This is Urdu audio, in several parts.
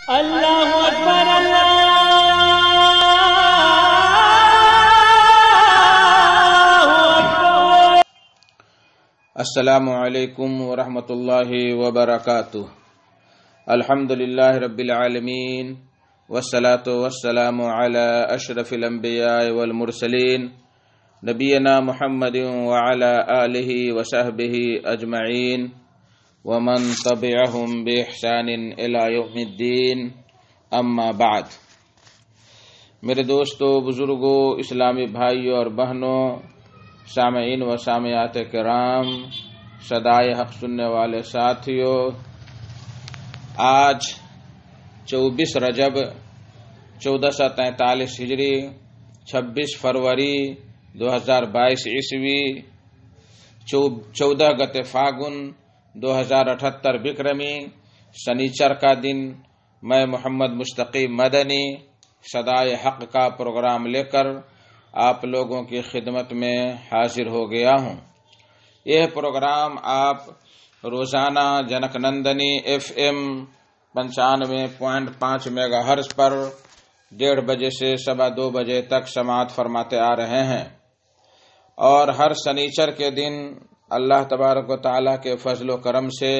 اللہ اکبر اللہ اکبر۔ السلام علیکم ورحمۃ اللہ وبرکاتہ۔ الحمد للہ رب العالمین والصلاة والسلام علی اشرف الانبیاء والمرسلین نبینا محمد وعلی آلہ وصحبہ اجمعین ومن تبعہم بإحسان الی یوم الدین، اما بعد۔ میرے دوستو، بزرگوں، اسلامی بھائیوں اور بہنوں، سامعین و سامعات کرام، صدائے حق سننے والے ساتھیوں، آج 24 رجب 1443 ہجری، 26 فروری 2022 عیسوی، 14 گتے فاگن 2078 بکرمی، سنیچر کا دن، میں محمد مستقیم مدنی صدائے حق کا پروگرام لے کر آپ لوگوں کی خدمت میں حاضر ہو گیا ہوں۔ یہ پروگرام آپ روزانہ junk Nandini FM 95.5 mega hertz پر 1:30 بجے سے 2:15 بجے تک سماعت فرماتے آ رہے ہیں، اور ہر سنیچر کے دن اللہ تبارک و تعالیٰ کے فضل و کرم سے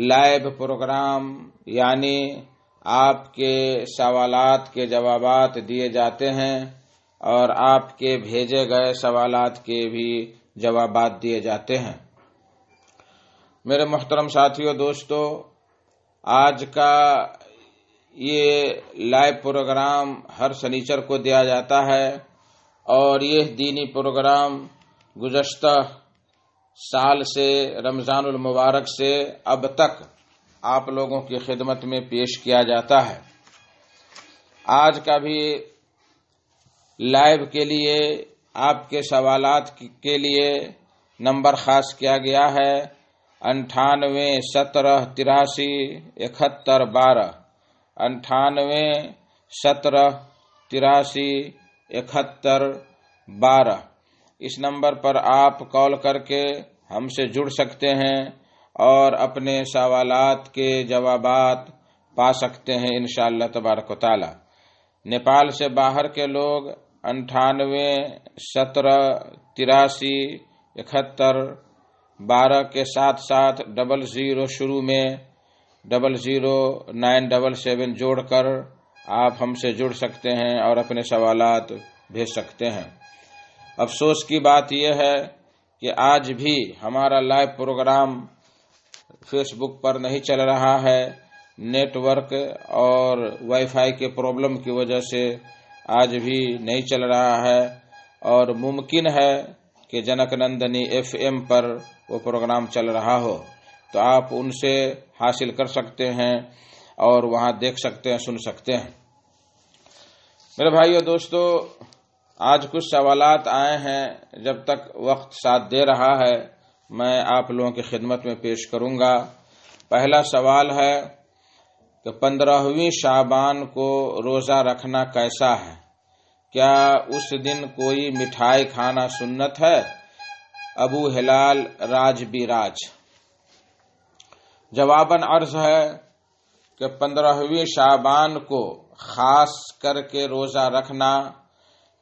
لائیو پروگرام، یعنی آپ کے سوالات کے جوابات دیے جاتے ہیں اور آپ کے بھیجے گئے سوالات کے بھی جوابات دیے جاتے ہیں۔ میرے محترم ساتھیوں، دوستو، آج کا یہ لائیو پروگرام ہر سنیچر کو دیا جاتا ہے، اور یہ دینی پروگرام گزشتہ سال سے، رمضان المبارک سے اب تک آپ لوگوں کی خدمت میں پیش کیا جاتا ہے۔ آج کا بھی لائیو کے لیے آپ کے سوالات کے لیے نمبر خاص کیا گیا ہے 98 17 83 71 12، 98 17 83 71 12۔ اس نمبر پر آپ کال کر کے ہم سے جڑ سکتے ہیں اور اپنے سوالات کے جوابات پا سکتے ہیں انشاءاللہ تبارک و تعالی۔ نیپال سے باہر کے لوگ 98 17 83 71 12 کے ساتھ ساتھ 00 شروع میں 00977 جوڑ کر آپ ہم سے جڑ سکتے ہیں اور اپنے سوالات بھیج سکتے ہیں۔ افسوس کی بات یہ ہے کہ آج بھی ہمارا لائیو پروگرام فیس بک پر نہیں چل رہا ہے، نیٹ ورک اور وائی فائی کے پرابلم کی وجہ سے آج بھی نہیں چل رہا ہے، اور ممکن ہے کہ جنک نندنی FM پر وہ پروگرام چل رہا ہو تو آپ ان سے حاصل کر سکتے ہیں اور وہاں دیکھ سکتے ہیں، سن سکتے ہیں۔ میرے بھائیو، دوستو، آج کچھ سوالات آئے ہیں، جب تک وقت ساتھ دے رہا ہے میں آپ لوگوں کی خدمت میں پیش کروں گا۔ پہلا سوال ہے کہ 15ویں شعبان کو روزہ رکھنا کیسا ہے؟ کیا اس دن کوئی مٹھائی کھانا سنت ہے؟ ابو ہلال راج بیراج۔ جواباً عرض ہے کہ 15ویں شعبان کو خاص کر کے روزہ رکھنا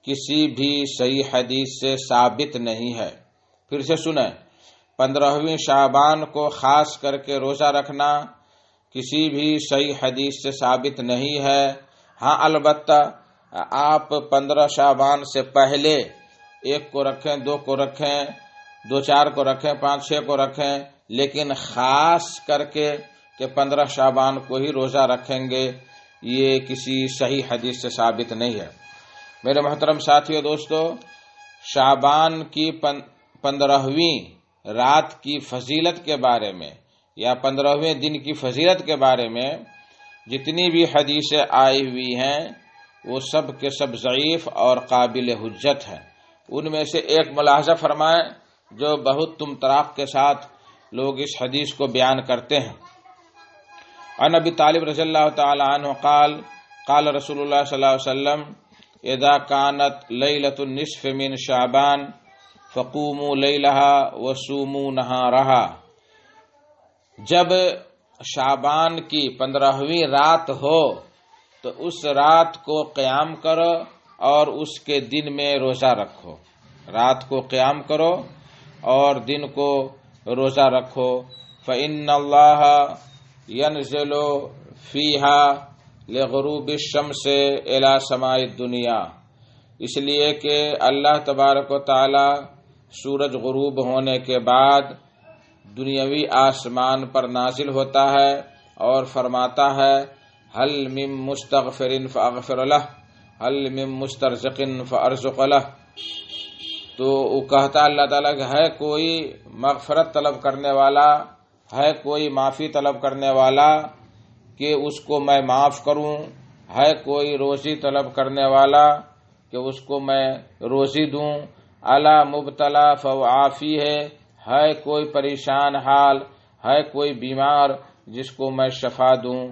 کسی بھی صحیح حدیث سے ثابت نہیں ہے۔ پھر سے سنیں، 15ویں شعبان کو خاص کر کے روزہ رکھنا کسی بھی صحیح حدیث سے ثابت نہیں ہے۔ ہاں، البتہ آپ 15 شعبان سے پہلے 1 کو رکھیں، 2 کو رکھیں، 2 4 کو رکھیں، 5 6 کو رکھیں، لیکن خاص کر کے کہ 15 شعبان کو ہی روزہ رکھیں گے، یہ کسی صحیح حدیث سے ثابت نہیں ہے۔ میرے محترم ساتھیو، دوستو، شعبان کی 15ویں رات کی فضیلت کے بارے میں یا 15ویں دن کی فضیلت کے بارے میں جتنی بھی حدیثیں آئی ہوئی ہیں وہ سب کے سب ضعیف اور قابل حجت ہیں۔ ان میں سے ایک ملاحظہ فرمائیں جو بہت طمطراق کے ساتھ لوگ اس حدیث کو بیان کرتے ہیں۔ عن ابی طالب رضی اللہ تعالی عنہ قال قال رسول اللہ صلی اللہ علیہ وسلم اذا كانت لیلۃ النصف من شعبان فقوموا لیلها وصوموا نہارها۔ جب شعبان کی 15ویں رات ہو تو اس رات کو قیام کرو اور اس کے دن میں روزہ رکھو. رات کو قیام کرو اور دن کو روزہ رکھو. فإن اللہ ينزل فیہا لغروب الشمس الی سماء الدنیا، اس لیے کہ اللہ تبارک و تعالی سورج غروب ہونے کے بعد دنیاوی آسمان پر نازل ہوتا ہے اور فرماتا ہے هل من مستغفر فاغفر له هل من مسترزق فارزق له. تو وہ کہتا اللہ تعالیٰ کہ ہے کوئی مغفرت طلب کرنے والا، ہے کوئی معافی طلب کرنے والا کہ اس کو میں معاف کروں، ہے کوئی روزی طلب کرنے والا کہ اس کو میں روزی دوں. الا مبتلا فعافی ہے کوئی پریشان حال، ہے کوئی بیمار جس کو میں شفا دوں.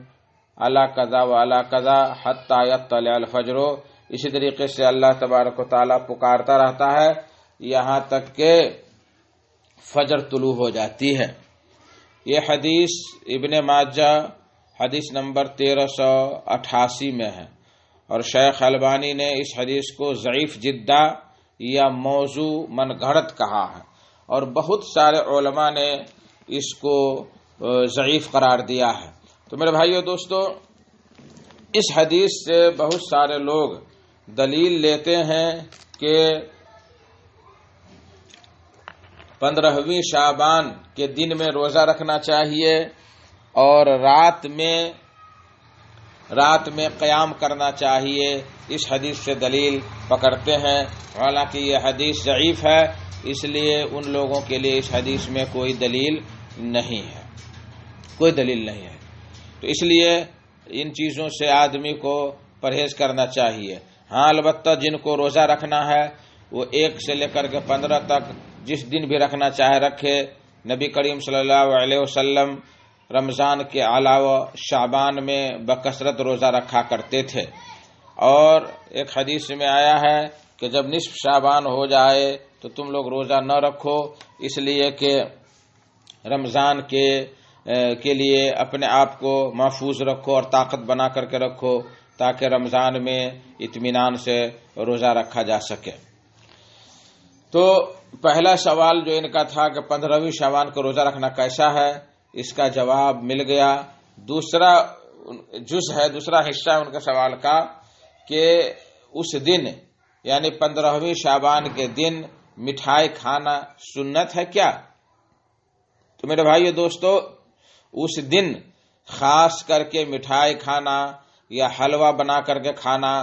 الا قضا و الا قضا حتی یطلع الفجر. اسی طریقے سے اللہ تبارک و تعالیٰ پکارتا رہتا ہے یہاں تک کہ فجر طلوع ہو جاتی ہے. یہ حدیث ابن ماجہ حدیث نمبر 1388 میں ہے، اور شیخ البانی نے اس حدیث کو ضعیف جدہ یا موضوع من گھڑت کہا ہے، اور بہت سارے علماء نے اس کو ضعیف قرار دیا ہے. تو میرے بھائیو دوستو، اس حدیث سے بہت سارے لوگ دلیل لیتے ہیں کہ 15ویں شعبان کے دن میں روزہ رکھنا چاہیے اور رات میں قیام کرنا چاہیے. اس حدیث سے دلیل پکڑتے ہیں، حالانکہ یہ حدیث ضعیف ہے، اس لیے ان لوگوں کے لیے اس حدیث میں کوئی دلیل نہیں ہے، کوئی دلیل نہیں ہے. تو اس لیے ان چیزوں سے آدمی کو پرہیز کرنا چاہیے. ہاں البتہ جن کو روزہ رکھنا ہے وہ 1 سے لے کر کے 15 تک جس دن بھی رکھنا چاہے رکھے. نبی کریم صلی اللہ علیہ وسلم رمضان کے علاوہ شعبان میں بکثرت روزہ رکھا کرتے تھے، اور ایک حدیث میں آیا ہے کہ جب نصف شعبان ہو جائے تو تم لوگ روزہ نہ رکھو، اس لیے کہ رمضان کے لیے اپنے آپ کو محفوظ رکھو اور طاقت بنا کر کے رکھو تاکہ رمضان میں اطمینان سے روزہ رکھا جا سکے. تو پہلا سوال جو ان کا تھا کہ 15ویں شعبان کو روزہ رکھنا کیسا ہے، اس کا جواب مل گیا. دوسرا حصہ ان کے سوال کا کہ اس دن یعنی 15ویں شعبان کے دن مٹھائی کھانا سنت ہے کیا؟ تو میرے بھائیو دوستو، اس دن خاص کر کے مٹھائی کھانا یا حلوہ بنا کر کے کھانا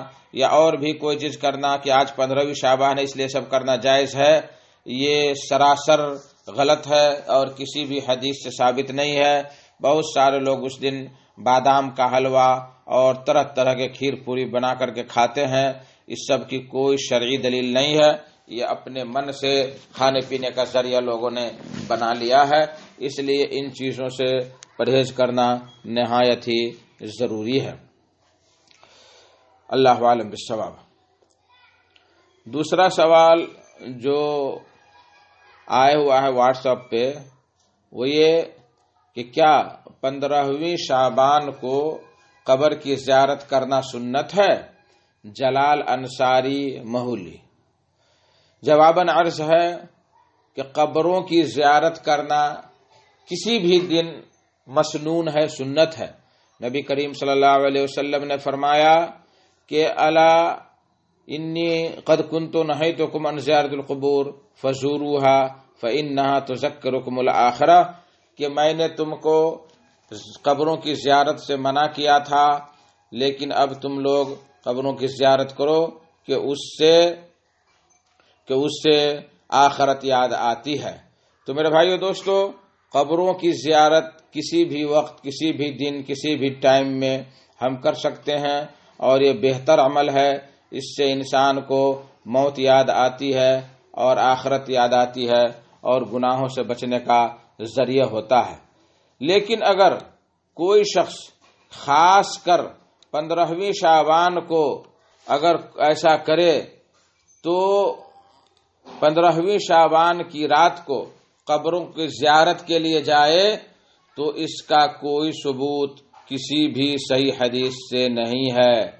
یا اور بھی کوئی چیز کرنا کہ آج 15ویں شعبان ہے اس لیے سب کرنا جائز ہے، یہ سراسر غلط ہے اور کسی بھی حدیث سے ثابت نہیں ہے. بہت سارے لوگ اس دن بادام کا حلوہ اور طرح طرح کے کھیر پوری بنا کر کے کھاتے ہیں. اس سب کی کوئی شرعی دلیل نہیں ہے، یہ اپنے من سے کھانے پینے کا ذریعہ لوگوں نے بنا لیا ہے. اس لیے ان چیزوں سے پرہیز کرنا نہایت ہی ضروری ہے. اللہ عالم بالصواب. دوسرا سوال جو آیا ہوا ہے واٹس ایپ پہ وہ یہ کہ کیا 15ویں شعبان کو قبر کی زیارت کرنا سنت ہے؟ جلال انصاری مہولی. جواباً عرض ہے کہ قبروں کی زیارت کرنا کسی بھی دن مسنون ہے، سنت ہے. نبی کریم صلی اللہ علیہ وسلم نے فرمایا کہ الا انی قد کنت نہیتکم عن زیارت القبور فزوروها فانها تذکرکم الآخرہ، کہ میں نے تم کو قبروں کی زیارت سے منع کیا تھا لیکن اب تم لوگ قبروں کی زیارت کرو کہ اس سے آخرت یاد آتی ہے. تو میرے بھائیو دوستو، قبروں کی زیارت کسی بھی وقت، کسی بھی دن، کسی بھی ٹائم میں ہم کر سکتے ہیں، اور یہ بہتر عمل ہے. اس سے انسان کو موت یاد آتی ہے اور آخرت یاد آتی ہے اور گناہوں سے بچنے کا ذریعہ ہوتا ہے. لیکن اگر کوئی شخص خاص کر 15ویں شعبان کو اگر ایسا کرے تو 15ویں شعبان کی رات کو قبروں کی زیارت کے لیے جائے تو اس کا کوئی ثبوت کسی بھی صحیح حدیث سے نہیں ہے۔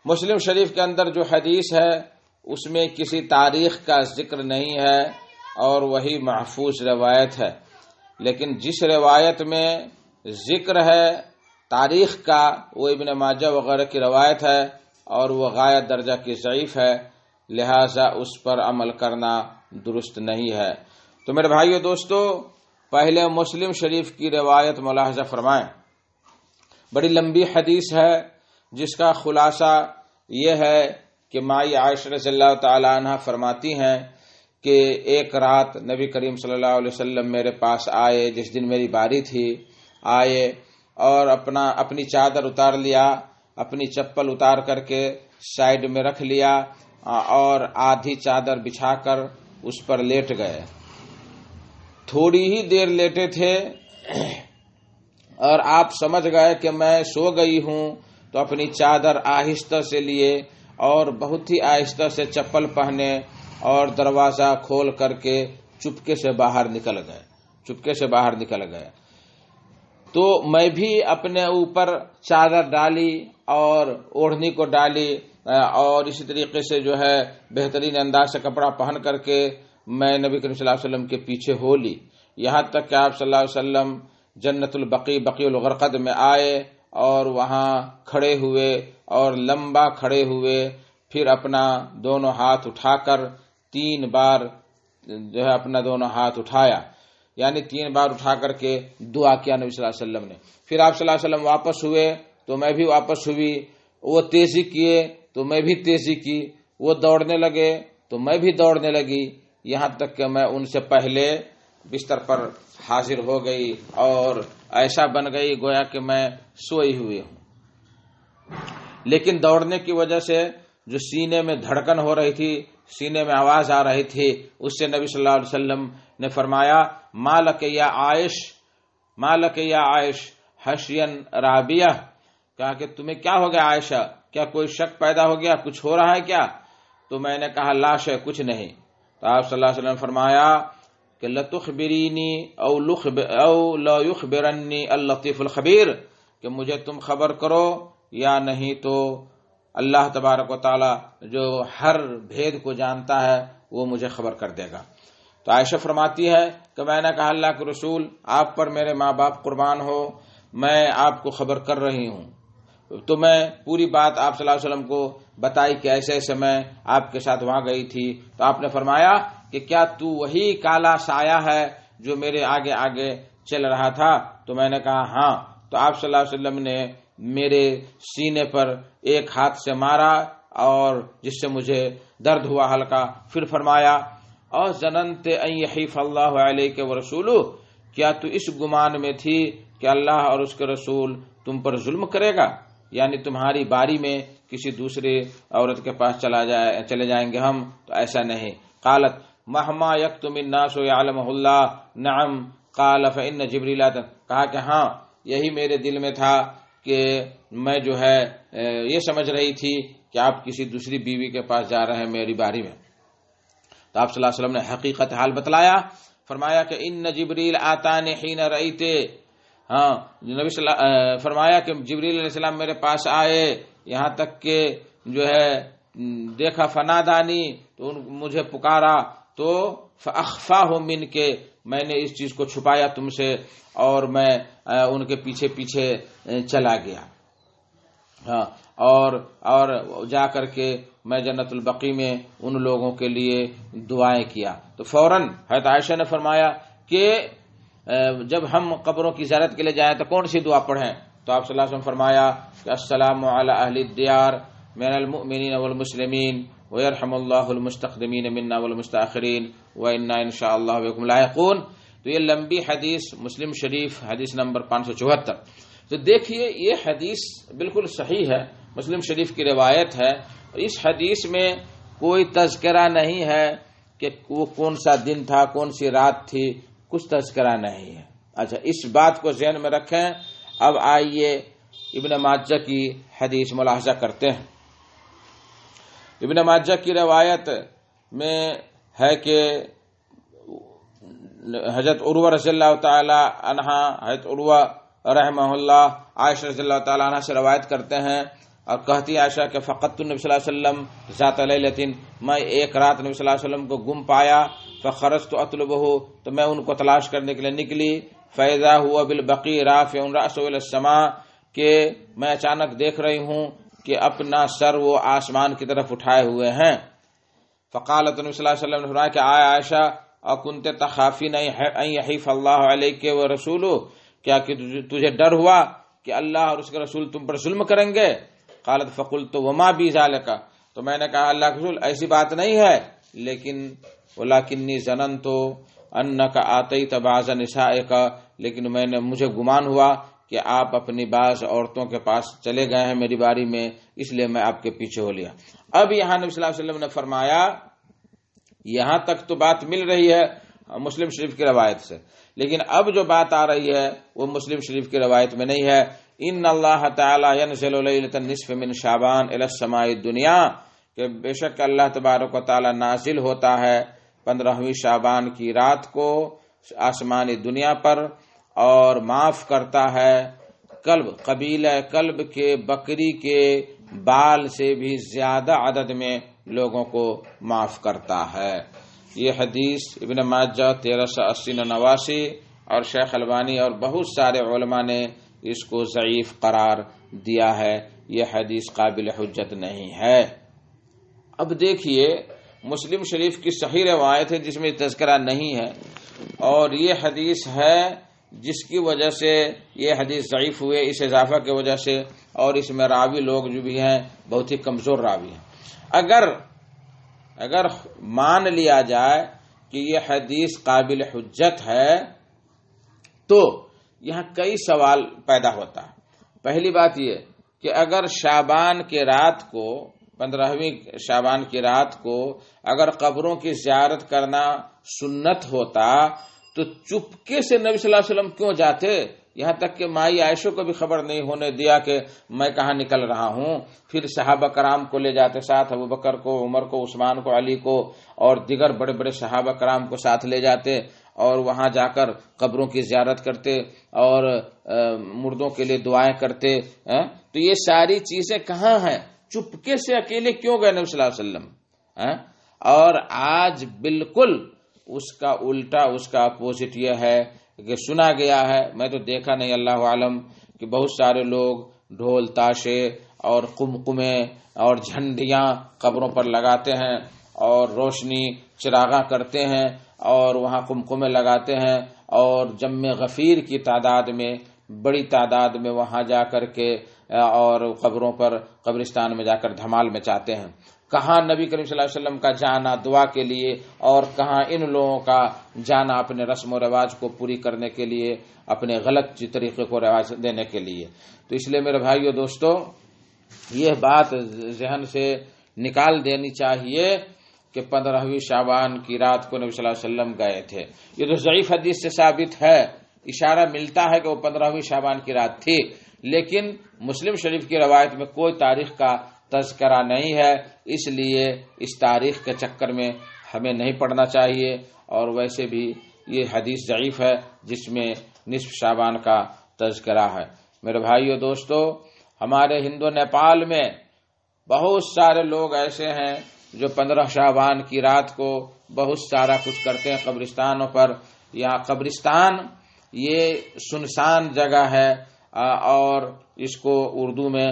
مسلم شریف کے اندر جو حدیث ہے اس میں کسی تاریخ کا ذکر نہیں ہے اور وہی محفوظ روایت ہے، لیکن جس روایت میں ذکر ہے تاریخ کا وہ ابن ماجہ وغیرہ کی روایت ہے اور وہ غایت درجہ کی ضعیف ہے، لہذا اس پر عمل کرنا درست نہیں ہے۔ تو میرے بھائیو دوستو، پہلے مسلم شریف کی روایت ملاحظہ فرمائیں۔ بڑی لمبی حدیث ہے جس کا خلاصہ یہ ہے کہ مائی عائشہ رضی اللہ تعالی عنہ فرماتی ہیں کہ ایک رات نبی کریم صلی اللہ علیہ وسلم میرے پاس آئے، جس دن میری باری تھی، آئے اور اپنی چادر اتار لیا، اپنی چپل اتار کر کے سائیڈ میں رکھ لیا اور آدھی چادر بچھا کر اس پر لیٹ گئے۔ تھوڑی ہی دیر لیٹے تھے اور آپ سمجھ گئے کہ میں سو گئی ہوں، تو اپنی چادر آہستہ سے لیے اور بہت ہی آہستہ سے چپل پہنے اور دروازہ کھول کر کے چپکے سے باہر نکل گئے۔ تو میں بھی اپنے اوپر چادر ڈالی اور اوڑھنی کو ڈالی اور اسی طریقے سے جو ہے بہترین انداز سے کپڑا پہن کر کے میں نبی کریم صلی اللہ علیہ وسلم کے پیچھے ہو لی، یہاں تک کہ آپ صلی اللہ علیہ وسلم جنت البقیع بقیع الغرقد میں آئے اور وہاں کھڑے ہوئے اور لمبا کھڑے ہوئے، پھر اپنا دونوں ہاتھ اٹھا کر 3 بار جو ہے اپنا دونوں ہاتھ اٹھایا، یعنی 3 بار اٹھا کر کے دعا کیا نبی صلی اللہ علیہ وسلم نے۔ پھر آپ صلی اللہ علیہ وسلم واپس ہوئے تو میں بھی واپس ہوئی، وہ تیزی کیے تو میں بھی تیزی کی، وہ دوڑنے لگے تو میں بھی دوڑنے لگی، یہاں تک کہ میں ان سے پہلے بستر پر حاضر ہو گئی اور ایسا بن گئی گویا کہ میں سوئی ہوئی ہوں۔ لیکن دوڑنے کی وجہ سے جو سینے میں دھڑکن ہو رہی تھی، سینے میں آواز آ رہی تھی، اس سے نبی صلی اللہ علیہ وسلم نے فرمایا مالک یا عائش حشین رابیہ، کہا کہ تمہیں کیا ہو گیا عائشہ، کیا کوئی شک پیدا ہو گیا، کچھ ہو رہا ہے کیا؟ تو میں نے کہا لا شے، کچھ نہیں۔ تو آپ صلی اللہ علیہ وسلم نے فرمایا کہ لتخبرینی او لا یخبرنی اللطیف الخبیر، کہ مجھے تم خبر کرو یا نہیں تو اللہ تبارک و تعالی جو ہر بھید کو جانتا ہے وہ مجھے خبر کر دے گا۔ تو عائشہ فرماتی ہے کہ میں نے کہا اللہ کے رسول، آپ پر میرے ماں باپ قربان ہو، میں آپ کو خبر کر رہی ہوں۔ تو میں پوری بات آپ صلی اللہ علیہ وسلم کو بتائی کہ ایسے ایسے میں آپ کے ساتھ وہاں گئی تھی۔ تو آپ نے فرمایا کہ کیا تو وہی کالا سایہ ہے جو میرے آگے آگے چل رہا تھا؟ تو میں نے کہا ہاں۔ تو آپ صلی اللہ علیہ وسلم نے میرے سینے پر ایک ہاتھ سے مارا اور جس سے مجھے درد ہوا ہلکا، پھر فرمایا اور ظننت ان یحیف اللہ علیک ورسولہ، کیا تو اس گمان میں تھی کہ اللہ اور اس کے رسول تم پر ظلم کرے گا، یعنی تمہاری باری میں کسی دوسری عورت کے پاس چلے جائیں گے ہم؟ تو ایسا نہیں۔ قالت مہما یکتم الناس یعلمہ اللہ، نعم قال فإن جبریل، کہا کہ ہاں یہی میرے دل میں تھا کہ میں جو ہے یہ سمجھ رہی تھی کہ آپ کسی دوسری بیوی کے پاس جا رہے ہیں میری باری میں۔ تو آپ صلی اللہ علیہ وسلم نے حقیقت حال بتلایا، فرمایا کہ ان جبریل آتانی حین رأیتے، ہاں فرمایا کہ جبریل علیہ السلام میرے پاس آئے، یہاں تک کہ جو ہے دیکھا فنادانی، تو مجھے پکارا، تو فاخفاہ من کے، میں نے اس چیز کو چھپایا تم سے اور میں ان کے پیچھے پیچھے چلا گیا، ہاں اور جا کر کے میں جنت البقیع میں ان لوگوں کے لیے دعائیں کیا۔ تو فوراً حضرت عائشہ نے فرمایا کہ جب ہم قبروں کی زیارت کے لیے جائیں تو کون سی دعا پڑھیں؟ تو آپ صلی اللہ علیہ وسلم فرمایا کہ السلام علی اہل الدیار من المؤمنین والمسلمین ویرحم اللہ المستقدمین منا والمستاخرین وانا انشاء اللہ بکم لاحقون۔ تو یہ لمبی حدیث مسلم شریف حدیث نمبر 574۔ تو دیکھیے یہ حدیث بالکل صحیح ہے، مسلم شریف کی روایت ہے، اور اس حدیث میں کوئی تذکرہ نہیں ہے کہ وہ کون سا دن تھا، کون سی رات تھی، کچھ تذکرہ نہیں ہے۔ اچھا، اس بات کو ذہن میں رکھیں۔ اب آئیے ابن ماجہ کی حدیث ملاحظہ کرتے ہیں۔ ابن ماجہ کی روایت میں ہے کہ حضرت عروہ رضی اللہ تعالی عنہ، حضرت عروہ رحمہ اللہ عائشہ رضی اللہ تعالی عنہ سے روایت کرتے ہیں اور کہتی عائشہ کہ فقدت النبی صلی اللہ علیہ وسلم ذات لیلۃ، میں ایک رات نبی صلی اللہ علیہ وسلم کو گم پایا، فخرجت اطلبہ، تو میں ان کو تلاش کرنے کے لیے نکلی، فاذا هو بالبقیع رافع رأسه الى السماء، کہ میں اچانک دیکھ رہی ہوں کہ اپنا سر وہ آسمان کی طرف اٹھائے ہوئے ہیں۔ فقالت نبی صلی اللہ علیہ وسلم نے فرمایا کہ آئے عائشہ اکنت تخافین ان یحیف اللہ علیک ورسولہ، کیا کہ تجھے ڈر ہوا کہ اللہ اور اس کے رسول تم پر ظلم کریں گے؟ قالت فقلت وما بی ذالک، تو میں نے کہا اللہ کے رسول ایسی بات نہیں ہے، لیکن ولکنی ظننت انک آتیت بعض نسائک، لیکن مجھے گمان ہوا کہ آپ اپنی بعض عورتوں کے پاس چلے گئے ہیں میری باری میں، اس لیے میں آپ کے پیچھے ہو لیا۔ اب یہاں نبی صلی اللہ علیہ وسلم نے فرمایا، یہاں تک تو بات مل رہی ہے مسلم شریف کی روایت سے، لیکن اب جو بات آ رہی ہے وہ مسلم شریف کی روایت میں نہیں ہے۔ ان اللہ تعالی ینزل لیلۃ النصف من شعبان الی السماء الدنیا، کہ بے شک اللہ تبارک و تعالی نازل ہوتا ہے 15ویں شعبان کی رات کو آسمانی دنیا پر، اور معاف کرتا ہے قبیلہ کلب کے بکری کے بال سے بھی زیادہ عدد میں لوگوں کو معاف کرتا ہے۔ یہ حدیث ابن ماجہ 1380-89 اور شیخ البانی اور بہت سارے علماء نے اس کو ضعیف قرار دیا ہے، یہ حدیث قابل حجت نہیں ہے۔ اب دیکھیے مسلم شریف کی صحیح روایت ہے جس میں تذکرہ نہیں ہے، اور یہ حدیث ہے جس کی وجہ سے یہ حدیث ضعیف ہوئے اس اضافہ کی وجہ سے، اور اس میں راوی لوگ جو بھی ہیں بہت ہی کمزور راوی ہیں۔ اگر مان لیا جائے کہ یہ حدیث قابل حجت ہے تو یہاں کئی سوال پیدا ہوتا ہے۔ پہلی بات یہ کہ اگر شعبان کی رات کو 15ویں شعبان کی رات کو اگر قبروں کی زیارت کرنا سنت ہوتا تو چپکے سے نبی صلی اللہ علیہ وسلم کیوں جاتے؟ یہاں تک کہ مائی عائشہ کو بھی خبر نہیں ہونے دیا کہ میں کہاں نکل رہا ہوں۔ پھر صحابہ کرام کو لے جاتے ساتھ، ابو بکر کو، عمر کو، عثمان کو، علی کو اور دیگر بڑے بڑے صحابہ کرام کو ساتھ لے جاتے، اور وہاں جا کر قبروں کی زیارت کرتے اور مردوں کے لیے دعائیں کرتے۔ تو یہ ساری چیزیں کہاں ہیں؟ چپکے سے اکیلے کیوں گئے نبی صلی اللہ علیہ وسلم؟ اور آج بالکل اس کا الٹا، اس کا اپوزٹ یہ ہے کہ سنا گیا ہے، میں تو دیکھا نہیں اللہ عالم، کہ بہت سارے لوگ ڈھول تاشے اور قمقمے اور جھنڈیاں قبروں پر لگاتے ہیں اور روشنی چراغاں کرتے ہیں اور وہاں قمقمے لگاتے ہیں، اور جم غفیر کی تعداد میں، بڑی تعداد میں وہاں جا کر کے اور قبروں پر، قبرستان میں جا کر دھمال مچاتے ہیں۔ کہاں نبی کریم صلی اللہ علیہ وسلم کا جانا دعا کے لیے، اور کہاں ان لوگوں کا جانا اپنے رسم و رواج کو پوری کرنے کے لیے، اپنے غلط طریقے کو رواج دینے کے لیے۔ تو اس لیے میرے بھائیو دوستو، یہ بات ذہن سے نکال دینی چاہیے کہ 15ویں شعبان کی رات کو نبی صلی اللہ علیہ وسلم گئے تھے۔ یہ تو ضعیف حدیث سے ثابت ہے، اشارہ ملتا ہے کہ وہ 15ویں شعبان کی رات تھی، لیکن مسلم شریف کی روایت میں کوئی تاریخ کا تذکرہ نہیں ہے، اس لیے اس تاریخ کے چکر میں ہمیں نہیں پڑھنا چاہیے۔ اور ویسے بھی یہ حدیث ضعیف ہے جس میں نصف شعبان کا تذکرہ ہے۔ میرے بھائیو دوستو، ہمارے ہند و نیپال میں بہت سارے لوگ ایسے ہیں جو 15 شعبان کی رات کو بہت سارا کچھ کرتے ہیں قبرستانوں پر۔ یا قبرستان یہ سنسان جگہ ہے، اور اس کو اردو میں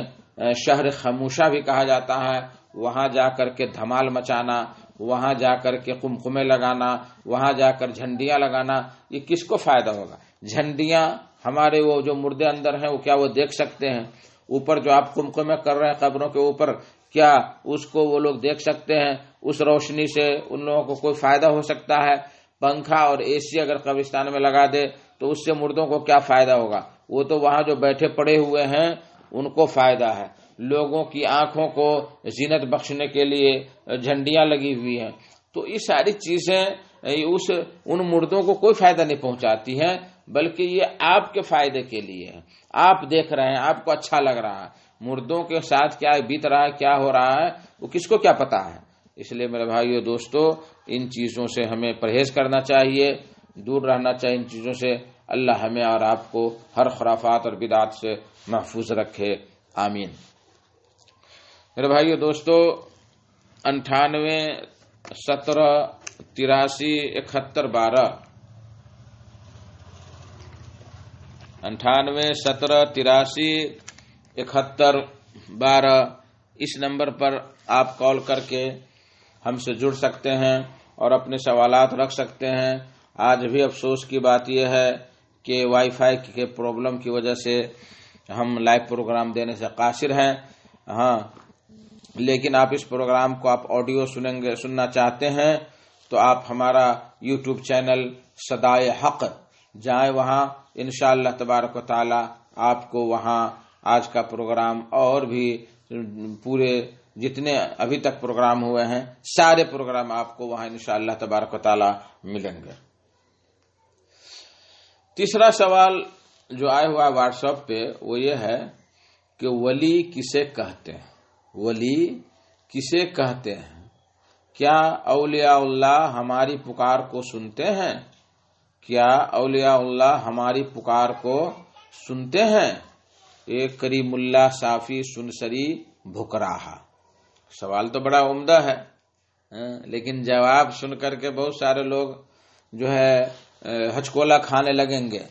شہر خاموشہ بھی کہا جاتا ہے۔ وہاں جا کر کے دھمال مچانا، وہاں جا کر کے قمقمے لگانا، وہاں جا کر جھنڈیاں لگانا، یہ کس کو فائدہ ہوگا؟ جھنڈیاں ہمارے وہ جو مردے اندر ہیں وہ کیا وہ دیکھ سکتے ہیں؟ اوپر جو آپ قمقمے کر رہے ہیں قبروں کے اوپر، کیا اس کو وہ لوگ دیکھ سکتے ہیں؟ اس روشنی سے ان لوگوں کو کوئی فائدہ ہو سکتا ہے؟ پنکھا اور اے سی اگر قبرستان میں لگا دے تو اس سے مردوں کو کیا فائدہ ہوگا؟ وہ تو وہاں جو بیٹھے پڑے ہوئے ہیں ان کو فائدہ ہے۔ لوگوں کی آنکھوں کو زینت بخشنے کے لیے جھنڈیاں لگی ہوئی ہیں۔ تو یہ ساری چیزیں ان مردوں کو کوئی فائدہ نہیں پہنچاتی ہیں، بلکہ یہ آپ کے فائدے کے لیے ہے۔ آپ دیکھ رہے ہیں، آپ کو اچھا لگ رہا ہے، مردوں کے ساتھ کیا بیت رہا ہے، کیا ہو رہا ہے، وہ کس کو کیا پتا ہے؟ اس لیے میرے بھائیو دوستو، ان چیزوں سے ہمیں پرہیز کرنا چاہیے۔ دور رہنا چاہیے ان چیزوں سے۔ اللہ ہمیں اور آپ کو ہر خرافات اور بدعات سے محفوظ رکھے، آمین۔ میرے بھائیو دوستو، 98 17 83 71 12 98 17 83 71 12 اس نمبر پر آپ کال کر کے ہم سے جڑ سکتے ہیں اور اپنے سوالات رکھ سکتے ہیں۔ آج بھی افسوس کی بات یہ ہے کہ وائی فائی کے پرابلم کی وجہ سے ہم لائیو پروگرام دینے سے قاصر ہیں، لیکن آپ اس پروگرام کو آپ آڈیو سننا چاہتے ہیں تو آپ ہمارا یوٹیوب چینل صدائے حق جائیں، وہاں انشاءاللہ تبارک و تعالی آپ کو وہاں آج کا پروگرام اور بھی پورے جتنے ابھی تک پروگرام ہوئے ہیں سارے پروگرام آپ کو وہاں انشاءاللہ تبارک و تعالی ملیں گے۔ تیسرا سوال جو آیا ہوا ہے واٹس ایپ پہ وہ یہ ہے کہ ولی کسے کہتے ہیں؟ ولی کسے کہتے ہیں؟ کیا اولیاء اللہ ہماری پکار کو سنتے ہیں؟ کیا اولیاء اللہ ہماری پکار کو سنتے ہیں؟ ایک کریم اللہ صافی سنسری بھکراہا۔ سوال تو بڑا عمدہ ہے، لیکن جواب سن کر کے بہت سارے لوگ جو ہے ہچکولا کھانے لگیں گے۔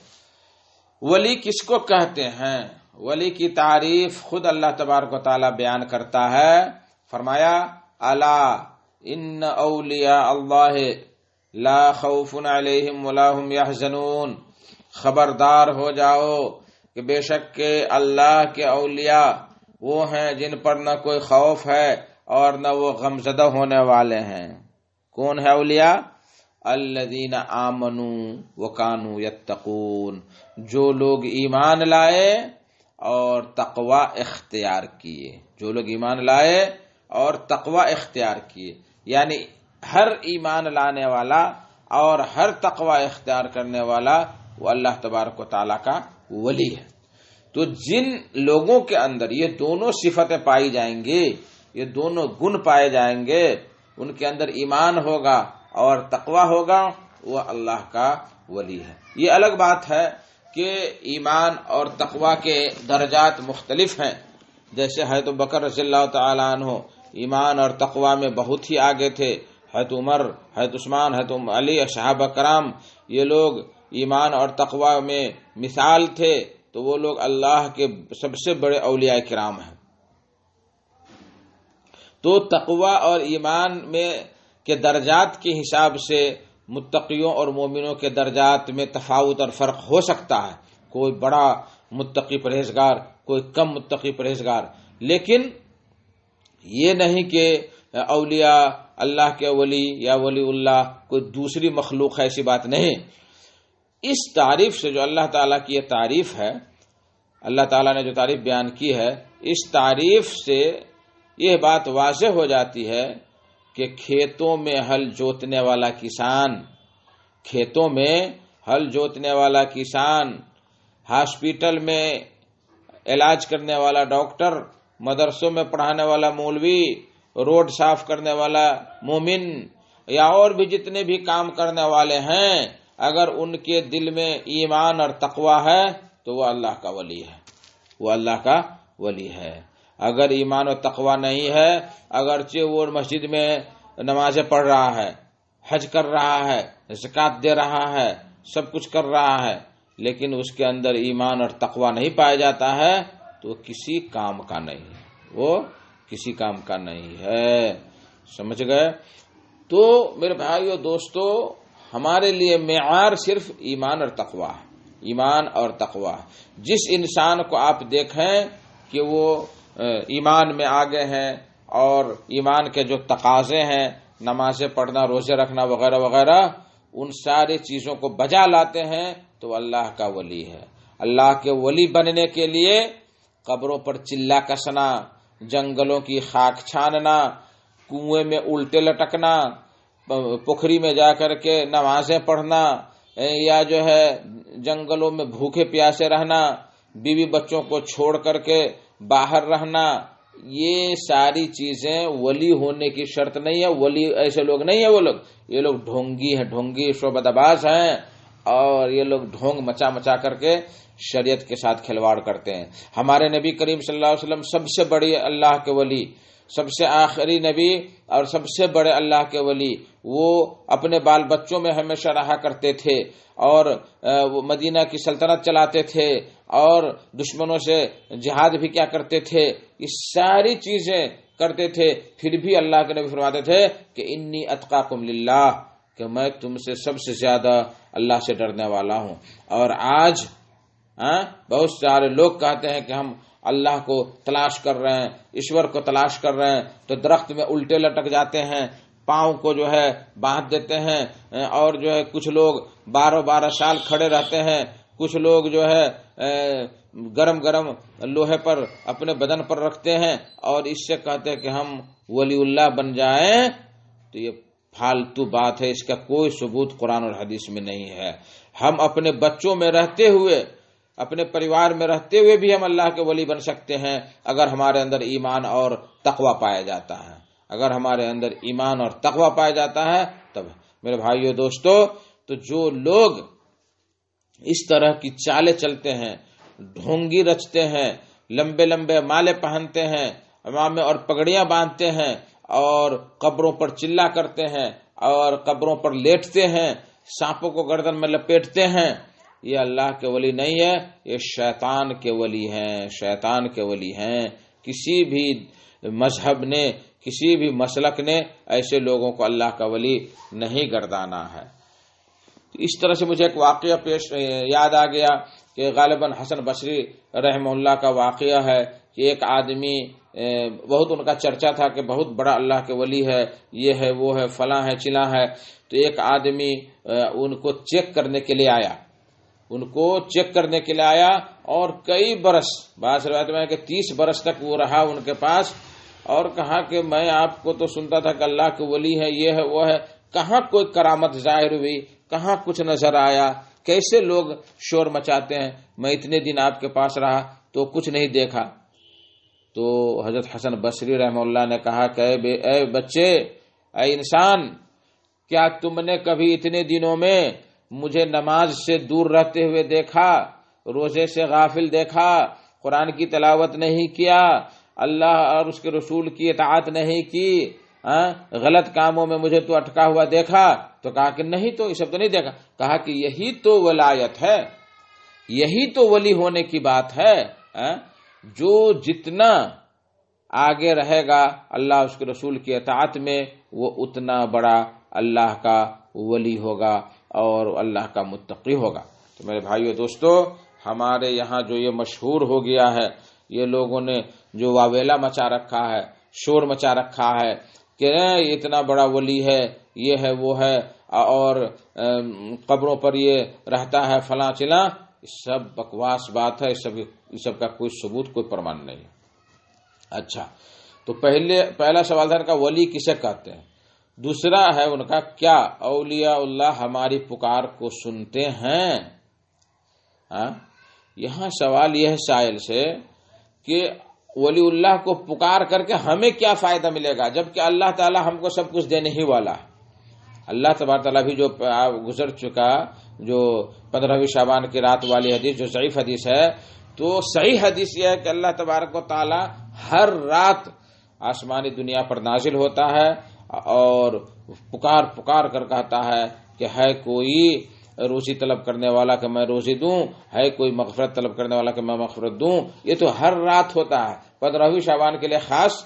ولی کس کو کہتے ہیں؟ ولی کی تعریف خود اللہ تبارک و تعالی بیان کرتا ہے، فرمایا الا ان اولیاء اللہ لا خوف علیہم ولا هم یحزنون، خبردار ہو جاؤ کہ بے شک کہ اللہ کے اولیاء وہ ہیں جن پر نہ کوئی خوف ہے اور نہ وہ غمزدہ ہونے والے ہیں۔ کون ہے اولیاء؟ الذین آمنوا وکانوا یتقون، جو لوگ ایمان لائے اور تقوی اختیار کیے، جو لوگ ایمان لائے اور تقوی اختیار کیے، یعنی ہر ایمان لانے والا اور ہر تقوی اختیار کرنے والا وہ اللہ تبارک و تعالیٰ کا ولی ہے۔ تو جن لوگوں کے اندر یہ دونوں صفتیں پائی جائیں گی، یہ دونوں گن پائے جائیں گے، ان کے اندر ایمان ہوگا اور تقوی ہوگا، وہ اللہ کا ولی ہے۔ یہ الگ بات ہے کہ ایمان اور تقوی کے درجات مختلف ہیں، جیسے حضرت بکر رضی اللہ تعالی عنہ ایمان اور تقوی میں بہت ہی آگے تھے، حضرت عمر، حضرت عثمان، حضرت علی، صحابہ کرام، یہ لوگ ایمان اور تقوی میں مثال تھے، تو وہ لوگ اللہ کے سب سے بڑے اولیاء کرام ہیں۔ تو تقوی اور ایمان میں کے درجات کے حساب سے متقیوں اور مومنوں کے درجات میں تفاوت اور فرق ہو سکتا ہے، کوئی بڑا متقی پرہیزگار، کوئی کم متقی پرہیزگار، لیکن یہ نہیں کہ اولیاء اللہ کے ولی یا ولی اللہ کوئی دوسری مخلوق ہے، ایسی بات نہیں۔ اس تعریف سے جو اللہ تعالیٰ کی یہ تعریف ہے، اللہ تعالیٰ نے جو تعریف بیان کی ہے، اس تعریف سے یہ بات واضح ہو جاتی ہے کہ کھیتوں میں ہل جوتنے والا کسان، کھیتوں میں ہل جوتنے والا کسان، ہاسپٹل میں علاج کرنے والا ڈاکٹر، مدرسوں میں پڑھانے والا مولوی، روڈ صاف کرنے والا مومن، یا اور بھی جتنے بھی کام کرنے والے ہیں، اگر ان کے دل میں ایمان اور تقوی ہے تو وہ اللہ کا ولی ہے، وہ اللہ کا ولی ہے۔ اگر ایمان و تقوی نہیں ہے، اگرچہ وہ مسجد میں نمازیں پڑھ رہا ہے، حج کر رہا ہے، زکوٰۃ دے رہا ہے، سب کچھ کر رہا ہے، لیکن اس کے اندر ایمان اور تقوی نہیں پایا جاتا ہے تو کسی کام کا نہیں ہے، وہ کسی کام کا نہیں ہے۔ سمجھ گئے؟ تو میرے بھائیو دوستو، ہمارے لیے معیار صرف ایمان اور تقوی ہے، ایمان اور تقوی۔ جس انسان کو آپ دیکھیں کہ وہ ایمان میں آگے ہیں اور ایمان کے جو تقاضے ہیں، نمازیں پڑھنا، روزے رکھنا وغیرہ وغیرہ، ان ساری چیزوں کو بجا لاتے ہیں تو اللہ کا ولی ہے۔ اللہ کے ولی بننے کے لیے قبروں پر چلا کسنا، جنگلوں کی خاک چھاننا، کنویں میں الٹے لٹکنا، پوکھری میں جا کر کے نمازیں پڑھنا، یا جو ہے جنگلوں میں بھوکے پیاسے رہنا، بیوی بچوں کو چھوڑ کر کے باہر رہنا، یہ ساری چیزیں ولی ہونے کی شرط نہیں ہے۔ ولی ایسے لوگ نہیں ہیں، وہ لوگ، یہ لوگ ڈھونگی ہیں، ڈھونگی شعبدہ باز ہیں، اور یہ لوگ ڈھونگ مچا مچا کر کے شریعت کے ساتھ کھلواڑ کرتے ہیں۔ ہمارے نبی کریم صلی اللہ علیہ وسلم سب سے بڑی اللہ کے ولی، سب سے آخری نبی اور سب سے بڑے اللہ کے ولی، وہ اپنے بال بچوں میں ہمیشہ رہا کرتے تھے اور وہ مدینہ کی سلطنت چلاتے تھے اور دشمنوں سے جہاد بھی کیا کرتے تھے، یہ ساری چیزیں کرتے تھے، پھر بھی اللہ کے نبی فرماتے تھے کہ انی اتقاکم للہ، کہ میں تم سے سب سے زیادہ اللہ سے ڈرنے والا ہوں۔ اور آج بہت سارے لوگ کہتے ہیں کہ ہم اللہ کو تلاش کر رہے ہیں، ایشور کو تلاش کر رہے ہیں، تو درخت میں الٹے لٹک جاتے ہیں، پاؤں کو جو ہے باندھ دیتے ہیں، اور جو ہے کچھ لوگ 12 سال کھڑے رہتے ہیں، کچھ لوگ جو ہے گرم گرم لوہے پر اپنے بدن پر رکھتے ہیں اور اس سے کہتے ہیں کہ ہم ولی اللہ بن جائیں، تو یہ فالتو بات ہے، اس کا کوئی ثبوت قرآن اور حدیث میں نہیں ہے۔ ہم اپنے بچوں میں رہتے ہوئے، اپنے پریوار میں رہتے ہوئے بھی ہم اللہ کے ولی بن سکتے ہیں اگر ہمارے اندر ایمان اور تقوی پایا جاتا ہے۔ اگر ہمارے اندر ایمان اور تقوی پایا جاتا ہے تب میرے بھائیو دوستو، تو جو لوگ اس طرح کی چالیں چلتے ہیں، ڈھونگی رچتے ہیں، لمبے لمبے مالے پہنتے ہیں، امامے اور پگڑیاں باندھتے ہیں اور قبروں پر چلا کرتے ہیں اور قبروں پر لیٹتے ہیں، سانپوں کو گردن میں لپیٹتے ہیں، یہ اللہ کے ولی نہیں ہے، یہ شیطان کے ولی ہیں، شیطان کے ولی ہیں۔ کسی بھی مذہب نے، کسی بھی مسلک نے ایسے لوگوں کو اللہ کا ولی نہیں گردانا ہے۔ اس طرح سے مجھے ایک واقعہ یاد آ گیا کہ غالباً حسن بصری رحمہ اللہ کا واقعہ ہے کہ ایک آدمی، بہت ان کا چرچا تھا کہ بہت بڑا اللہ کے ولی ہے، یہ ہے وہ ہے فلاں ہے چلاں ہے، تو ایک آدمی ان کو چیک کرنے کے لیے آیا، اور کئی برس، بعض روایت میں ہے کہ 30 برس تک وہ رہا ان کے پاس، اور کہا کہ میں آپ کو تو سنتا تھا کہ اللہ کے ولی ہے، یہ ہے وہ ہے، کہاں کوئی کرامت ظاہر ہوئی، کہاں کچھ نظر آیا، کیسے لوگ شور مچاتے ہیں، میں اتنے دن آپ کے پاس رہا تو کچھ نہیں دیکھا۔ تو حضرت حسن بصری رحمہ اللہ نے کہا کہ اے بچے، اے انسان، کیا تم نے کبھی اتنے دنوں میں مجھے نماز سے دور رہتے ہوئے دیکھا، روزے سے غافل دیکھا، قرآن کی تلاوت نہیں کیا، اللہ اور اس کے رسول کی اطاعت نہیں کی، غلط کاموں میں مجھے تو اٹکا ہوا دیکھا؟ تو کہا کہ نہیں، تو یہ سب تو نہیں دیکھا۔ کہا کہ یہی تو ولایت ہے، یہی تو ولی ہونے کی بات ہے، جو جتنا آگے رہے گا اللہ اس کے رسول کی اطاعت میں، وہ اتنا بڑا اللہ کا ولی ہوگا اور اللہ کا متقی ہوگا۔ تو میرے بھائیو دوستو، ہمارے یہاں جو یہ مشہور ہو گیا ہے، یہ لوگوں نے جو واویلا مچا رکھا ہے، شور مچا رکھا ہے کہ اتنا بڑا ولی ہے، یہ ہے وہ ہے، اور قبروں پر یہ رہتا ہے فلاں چلاں، سب بکواس بات ہے، اس سب کا کوئی ثبوت، کوئی پرمان نہیں۔ اچھا، تو پہلا سوال تھا ان کا ولی کسے کہتے ہیں، دوسرا ہے ان کا کیا اولیاء اللہ ہماری پکار کو سنتے ہیں؟ یہاں سوال یہ ہے سائل سے کہ ولی اللہ کو پکار کر کے ہمیں کیا فائدہ ملے گا، جبکہ اللہ تعالی ہم کو سب کچھ دینے ہی والا ہے۔ اللہ تبارک تعالیٰ بھی جو گزر چکا، جو 15ویں شعبان کی رات والی حدیث جو ضعیف حدیث ہے، تو صحیح حدیث یہ ہے کہ اللہ تبارک و تعالیٰ ہر رات آسمانی دنیا پر نازل ہوتا ہے اور پکار کر کہتا ہے کہ ہے کوئی روزی طلب کرنے والا کہ میں روزی دوں، ہے کوئی مغفرت طلب کرنے والا کہ میں مغفرت دوں۔ یہ تو ہر رات ہوتا ہے، 15ویں شعبان کے لیے خاص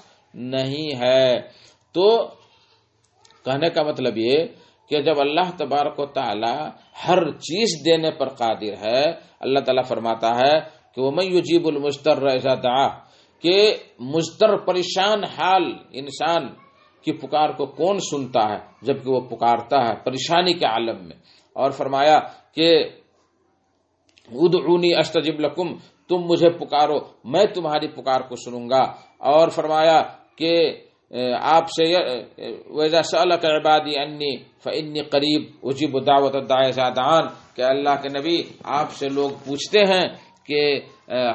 نہیں ہے۔ تو کہنے کا مطلب یہ کہ جب اللہ تبارک و تعالی ہر چیز دینے پر قادر ہے، اللہ تعالیٰ فرماتا ہے کہ وَمَن يُجِيبُ الْمُضْطَرَّ إِذَا دَعَاهُ، کہ مضطر پریشان حال انسان کی پکار کو کون سنتا ہے جبکہ وہ پکارتا ہے پریشانی کے عالم میں۔ اور فرمایا کہ ادعونی استجب لکم، تم مجھے پکارو میں تمہاری پکار کو سنوں گا۔ اور فرمایا کہ آپ سے وَإِذَا سَأَلَكَ عِبَادِي عَنِّي فَإِنِّي قَرِيبٌ أُجِيبُ دَعْوَةَ الدَّاعِ إِذَا دَعَانِ، کہ اللہ کے نبی آپ سے لوگ پوچھتے ہیں کہ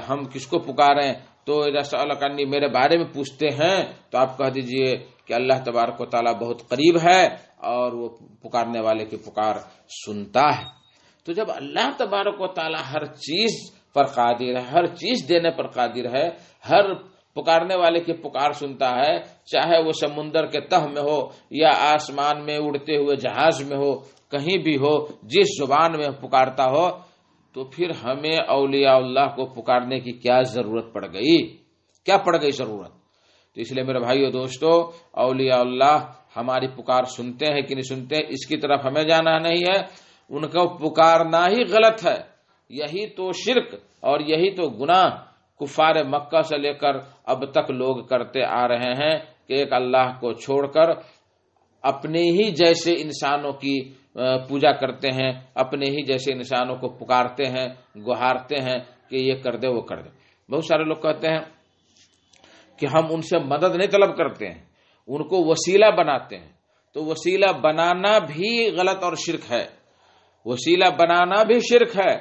ہم کس کو پکاریں، تو اذا سألک عنی میرے بارے میں پوچھتے ہیں تو آپ کہہ دیجئے کہ اللہ تبارک و تعالیٰ بہت قریب ہے اور وہ پکارنے والے کی پکار سنتا ہے۔ تو جب اللہ تبارک و تعالی ہر چیز پر قادر ہے، ہر چیز دینے پر قادر ہے، ہر پکارنے والے کی پکار سنتا ہے، چاہے وہ سمندر کے تہ میں ہو یا آسمان میں اڑتے ہوئے جہاز میں ہو، کہیں بھی ہو، جس زبان میں پکارتا ہو، تو پھر ہمیں اولیاء اللہ کو پکارنے کی کیا ضرورت پڑ گئی؟ کیا پڑ گئی ضرورت؟ تو اس لیے میرے بھائیو دوستو، اولیاء اللہ ہماری پکار سنتے ہیں کہ نہیں سنتے، اس کی طرف ہمیں جانا نہیں ہے، ان کو پکارنا ہی غلط ہے۔ یہی تو شرک اور یہی تو گناہ کفار مکہ سے لے کر اب تک لوگ کرتے آ رہے ہیں کہ ایک اللہ کو چھوڑ کر اپنے ہی جیسے انسانوں کی پوجا کرتے ہیں، اپنے ہی جیسے انسانوں کو پکارتے ہیں، گہارتے ہیں کہ یہ کر دے وہ کر دے۔ بہت سارے لوگ کہتے ہیں کہ ہم ان سے مدد نہیں طلب کرتے ہیں، ان کو وسیلہ بناتے ہیں۔ تو وسیلہ بنانا بھی غلط اور شرک ہے، وسیلہ بنانا بھی شرک ہے۔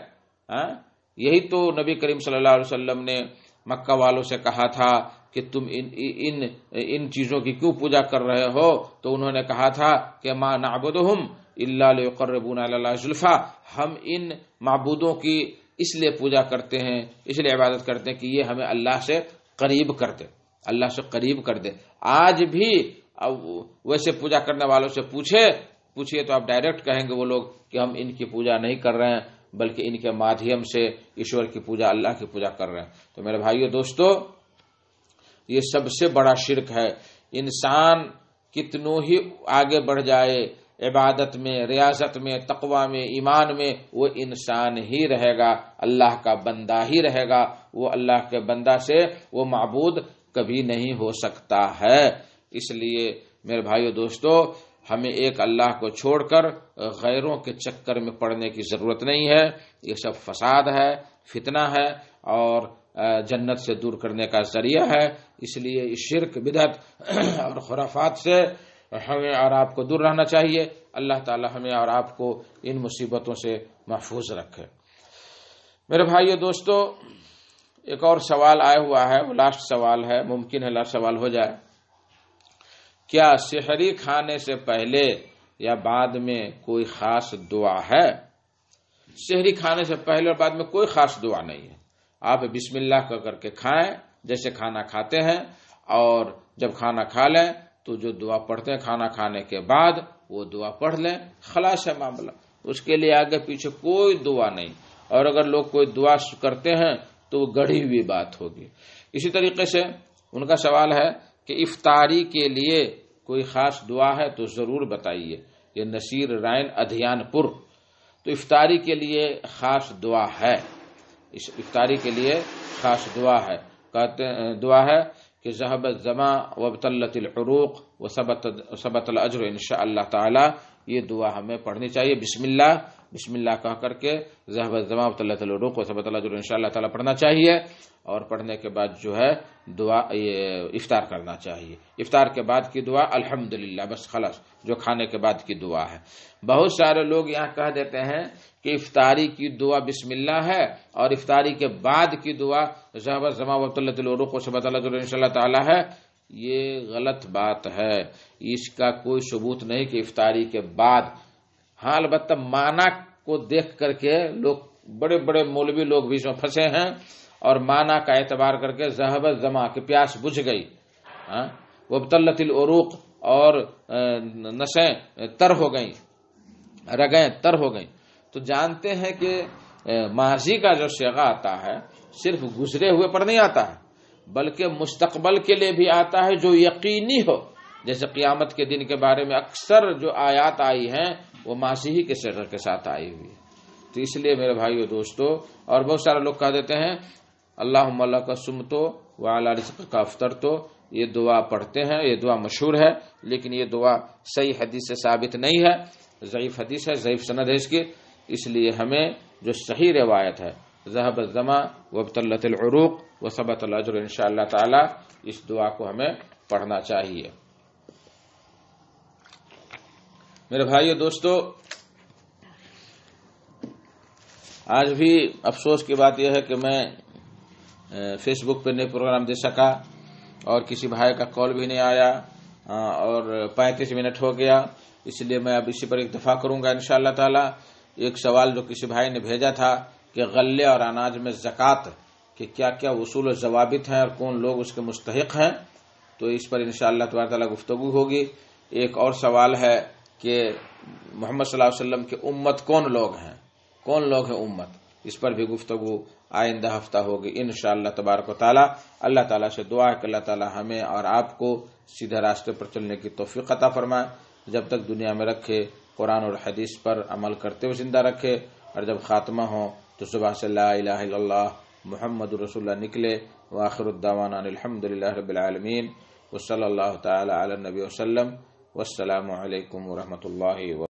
یہی تو نبی کریم صلی اللہ علیہ وسلم نے مکہ والوں سے کہا تھا کہ تم ان چیزوں کی کیوں پوجا کر رہے ہو؟ تو انہوں نے کہا تھا کہ ما نعبدہم الا لیقربونا الی اللہ زلفی، ہم ان معبودوں کی اس لیے پوجا کرتے ہیں، اس لیے عبادت کرتے ہیں کہ یہ ہمیں اللہ سے قریب کر دے، اللہ سے قریب کر دے۔ آج بھی ویسے پوجا کرنے والوں سے پوچھئے تو آپ ڈائریکٹ کہیں گے وہ لوگ کہ ہم ان کی پوجا نہیں کر رہے ہیں، بلکہ ان کے مادھیم سے ایشور کی پوجا، اللہ کی پوجا کر رہے ہیں۔ تو میرے بھائیو دوستو، یہ سب سے بڑا شرک ہے۔ انسان کتنوں ہی آگے بڑھ جائے عبادت میں، ریاضت میں، تقوی میں، ایمان میں، وہ انسان ہی رہے گا، اللہ کا بندہ ہی رہے گا۔ وہ اللہ کے بندہ سے وہ معبود کبھی نہیں ہو سکتا ہے۔ اس لیے میرے بھائیو دوستو، ہمیں ایک اللہ کو چھوڑ کر غیروں کے چکر میں پڑنے کی ضرورت نہیں ہے۔ یہ سب فساد ہے، فتنہ ہے اور جنت سے دور کرنے کا ذریعہ ہے۔ اس لیے اس شرک، بدعت اور خرافات سے ہمیں اور آپ کو دور رہنا چاہیے۔ اللہ تعالی ہمیں اور آپ کو ان مصیبتوں سے محفوظ رکھے۔ میرے بھائیو دوستو، ایک اور سوال آیا ہوا ہے، وہ لاسٹ سوال ہے، ممکن ہے لاسٹ سوال ہو جائے۔ کیا سحری کھانے سے پہلے یا بعد میں کوئی خاص دعا ہے؟ سحری کھانے سے پہلے اور بعد میں کوئی خاص دعا نہیں ہے۔ آپ بسم اللہ کر کے کھائیں جیسے کھانا کھاتے ہیں، اور جب کھانا کھا لیں تو جو دعا پڑھتے ہیں کھانا کھانے کے بعد وہ دعا پڑھ لیں، خلاص ہے معاملہ۔ اس کے لیے آگے پیچھے کوئی دعا نہیں، اور اگر لوگ کوئی دعا کرتے ہیں تو وہ گڑھی ہوئی بات ہوگی۔ اسی طریقے سے ان کا سوال ہے کہ افطاری کے لیے کوئی خاص دعا ہے تو ضرور بتائیے۔ یہ نصیر رائن ادھیان پور، تو افطاری کے لیے خاص دعا ہے، اس افطاری کے لیے خاص دعا ہے۔ کہتے ہیں دعا ہے کہ ذهب الظما وابتلت العروق وثبت الاجر انشاء اللہ تعالی۔ یہ دعا ہمیں پڑھنی چاہیے، بسم اللہ کہہ کر کے ذهب الظما وابتلت العروق وثبت الاجر انشاء اللہ تعالی پڑھنا چاہیے، اور پڑھنے کے بعد جو ہے دعا افطار کرنا چاہیے۔ افطار کے بعد کی دعا الحمدللہ، بس خلاص، جو کھانے کے بعد کی دعا ہے۔ بہت سارے لوگ یہاں کہہ دیتے ہیں کہ افطاری کی دعا بسم اللہ ہے اور افطاری کے بعد کی دعا ذهب الظما وابتلت العروق وثبت الاجر انشاء اللہ تعالی ہے۔ یہ غلط بات ہے، اس کا کوئی ثبوت نہیں کہ افطاری کے بعد۔ ہاں البتہ معنی کو دیکھ کر کے لوگ، بڑے بڑے مولوی لوگ بھی اس میں پھنسے ہیں، اور معنی کا اعتبار کر کے ذهب الظما کہ پیاس بجھ گئی، وابتلت العروق اور نسیں تر ہو گئیں، رگیں تر ہو گئیں۔ تو جانتے ہیں کہ ماضی کا جو صیغہ آتا ہے صرف گزرے ہوئے پر نہیں آتا ہے، بلکہ مستقبل کے لیے بھی آتا ہے جو یقینی ہو۔ جیسے قیامت کے دن کے بارے میں اکثر جو آیات آئی ہیں وہ ماضی ہی کے صیغے کے ساتھ آئی ہوئی ہے۔ تو اس لیے میرے بھائیو دوستو، اور بہت سارے لوگ کہہ دیتے ہیں اللہم لک صمت وعلی رزقک افطرت، یہ دعا پڑھتے ہیں، یہ دعا مشہور ہے، لیکن یہ دعا صحیح حدیث سے ثابت نہیں ہے، ضعیف حدیث ہے، ضعیف سند ہے اس کی۔ اس لیے ہمیں جو صحیح روایت ہے ذهب الظما وابتلت العروق وثبت الاجر انشاء اللہ تعالی، اس دعا کو ہمیں پڑھنا چاہیے۔ میرے بھائیو دوستو، آج بھی افسوس کی بات یہ ہے کہ میں فیس بک پہ نہیں پروگرام دے سکا، اور کسی بھائی کا کال بھی نہیں آیا، اور 35 منٹ ہو گیا، اس لیے میں اب اسی پر اکتفا کروں گا انشاءاللہ تعالی۔ ایک سوال جو کسی بھائی نے بھیجا تھا کہ غلے اور اناج میں زکوٰۃ کہ کیا کیا اصول و ضوابط ہیں اور کون لوگ اس کے مستحق ہیں، تو اس پر انشاءاللہ تبارک تعالیٰ گفتگو ہوگی۔ ایک اور سوال ہے کہ محمد صلی اللہ علیہ وسلم کی امت کون لوگ ہیں، کون لوگ ہیں امت، اس پر بھی گفتگو آئندہ ہفتہ ہوگی انشاءاللہ تبارک و تعالیٰ۔ اللہ تعالیٰ سے دعا ہے کہ اللہ تعالیٰ ہمیں اور آپ کو سیدھے راستے پر چلنے کی توفیق عطا فرمائے، جب تک دنیا میں رکھے قرآن اور حدیث پر عمل کرتے ہوئے زندہ رکھے، اور جب خاتمہ ہو تو صبح سے لا الہ الا اللہ محمد رسول اللہ نکلے۔ وآخر الدعوانا الحمدللہ رب العالمین، وصلی اللہ تعالی علی النبی وسلم، والسلام علیکم ورحمۃ اللہ وبرکاتہ۔